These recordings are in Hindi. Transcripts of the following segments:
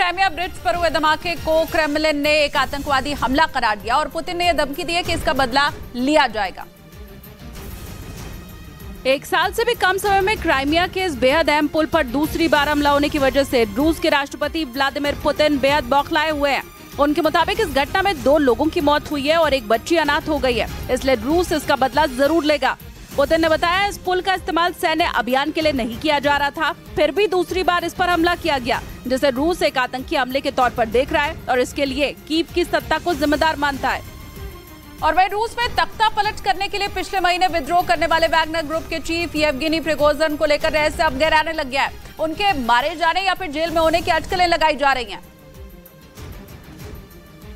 क्राइमिया ब्रिज पर हुए धमाके को क्रेमलिन ने एक आतंकवादी हमला करार दिया और पुतिन ने यह धमकी दी है कि इसका बदला लिया जाएगा। एक साल से भी कम समय में क्राइमिया के इस बेहद अहम पुल पर दूसरी बार हमला होने की वजह से रूस के राष्ट्रपति व्लादिमीर पुतिन बेहद बौखलाए हुए हैं। उनके मुताबिक इस घटना में 2 लोगों की मौत हुई है और एक बच्ची अनाथ हो गई है, इसलिए रूस इसका बदला जरूर लेगा। पुतिन ने बताया इस पुल का इस्तेमाल सैन्य अभियान के लिए नहीं किया जा रहा था, फिर भी दूसरी बार इस पर हमला किया गया, जिसे रूस एक आतंकी हमले के तौर पर देख रहा है और इसके लिए कीव की सत्ता को जिम्मेदार मानता है। और वही रूस में तख्ता पलट करने के लिए पिछले महीने विद्रोह करने वाले वैगनर ग्रुप के चीफ येवगेनी प्रिगोजिन को लेकर रहस्य अब गहराने लग गया है। उनके मारे जाने या फिर जेल में होने की अटकलें लगाई जा रही हैं।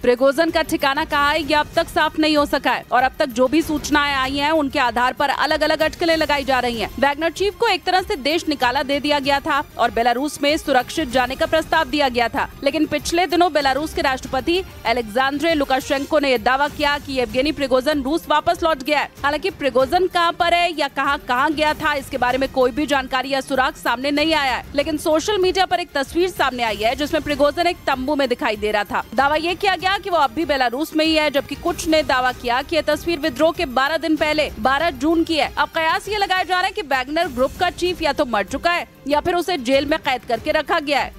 प्रिगोजिन का ठिकाना कहाँ है यह अब तक साफ नहीं हो सका है और अब तक जो भी सूचनाएं आई हैं उनके आधार पर अलग अलग अटकलें लगाई जा रही हैं। वैगनर चीफ को एक तरह से देश निकाला दे दिया गया था और बेलारूस में सुरक्षित जाने का प्रस्ताव दिया गया था, लेकिन पिछले दिनों बेलारूस के राष्ट्रपति अलेक्जेंडर लुकाशेंको ने दावा किया कि येवगेनी प्रिगोजिन रूस वापस लौट गया है। हालांकि प्रिगोजिन कहाँ पर है या कहाँ गया था इसके बारे में कोई भी जानकारी या सुराग सामने नहीं आया है, लेकिन सोशल मीडिया पर एक तस्वीर सामने आई है जिसमें प्रिगोजिन एक तंबू में दिखाई दे रहा था। दावा ये किया गया कि वो अब भी बेलारूस में ही है, जबकि कुछ ने दावा किया कि यह तस्वीर विद्रोह के 12 दिन पहले 12 जून की है। अब कयास ये लगाया जा रहा है कि वैगनर ग्रुप का चीफ या तो मर चुका है या फिर उसे जेल में कैद करके रखा गया है।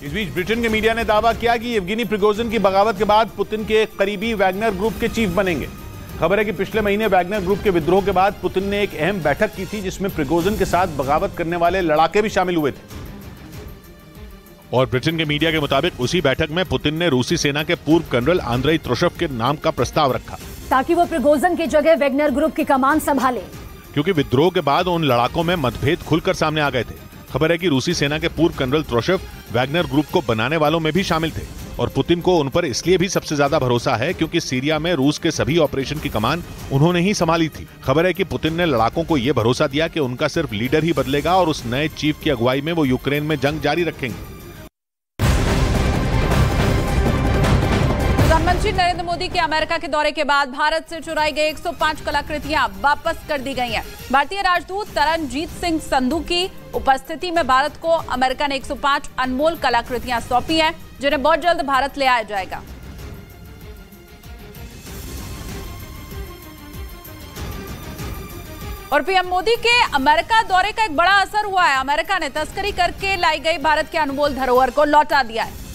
इस बीच ब्रिटेन के मीडिया ने दावा किया कि येवगेनी प्रिगोजिन की बगावत के बाद पुतिन के करीबी वैगनर ग्रुप के चीफ बनेंगे। खबर है कि पिछले महीने वैगनर ग्रुप के विद्रोह के बाद पुतिन ने एक अहम बैठक की थी जिसमें प्रिगोजिन के साथ बगावत करने वाले लड़ाके भी शामिल हुए थे। और ब्रिटेन के मीडिया के मुताबिक उसी बैठक में पुतिन ने रूसी सेना के पूर्व कर्नल आंद्रेई त्रोशेव के नाम का प्रस्ताव रखा ताकि वो प्रिगोजिन की जगह वैगनर ग्रुप की कमान संभाले, क्योंकि विद्रोह के बाद उन लड़ाकों में मतभेद खुलकर सामने आ गए थे। खबर है कि रूसी सेना के पूर्व कर्नल त्रोशेव वैगनर ग्रुप को बनाने वालों में भी शामिल थे और पुतिन को उन पर इसलिए भी सबसे ज्यादा भरोसा है क्योंकि सीरिया में रूस के सभी ऑपरेशन की कमान उन्होंने ही संभाली थी। खबर है कि पुतिन ने लड़ाकों को यह भरोसा दिया कि उनका सिर्फ लीडर ही बदलेगा और उस नए चीफ की अगुवाई में वो यूक्रेन में जंग जारी रखेंगे। प्रधानमंत्री नरेंद्र मोदी के अमेरिका के दौरे के बाद भारत से चुराई गई 105 कलाकृतियां वापस कर दी गई हैं। भारतीय राजदूत तरनजीत सिंह संधू की उपस्थिति में भारत को अमेरिका ने 105 अनमोल कलाकृतियां सौंपी हैं, जिन्हें बहुत जल्द भारत ले आया जाएगा। और पीएम मोदी के अमेरिका दौरे का एक बड़ा असर हुआ है। अमेरिका ने तस्करी करके लाई गई भारत के अनमोल धरोहर को लौटा दिया है।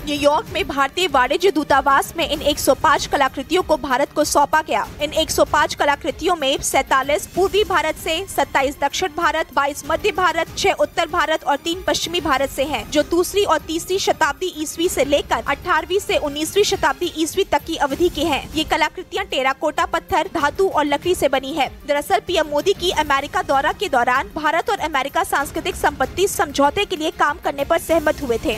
न्यूयॉर्क में भारतीय वाणिज्य दूतावास में इन 105 कलाकृतियों को भारत को सौंपा गया। इन 105 कलाकृतियों में 47 पूर्वी भारत से, 27 दक्षिण भारत, 22 मध्य भारत, 6 उत्तर भारत और 3 पश्चिमी भारत से हैं, जो दूसरी और तीसरी शताब्दी ईस्वी से लेकर 18वीं से 19वीं शताब्दी ईस्वी तक की अवधि की हैं। ये कलाकृतियाँ टेराकोटा पत्थर, धातु और लकड़ी से बनी है। दरअसल पीएम मोदी की अमेरिका दौरा के दौरान भारत और अमेरिका सांस्कृतिक संपत्ति समझौते के लिए काम करने पर सहमत हुए थे।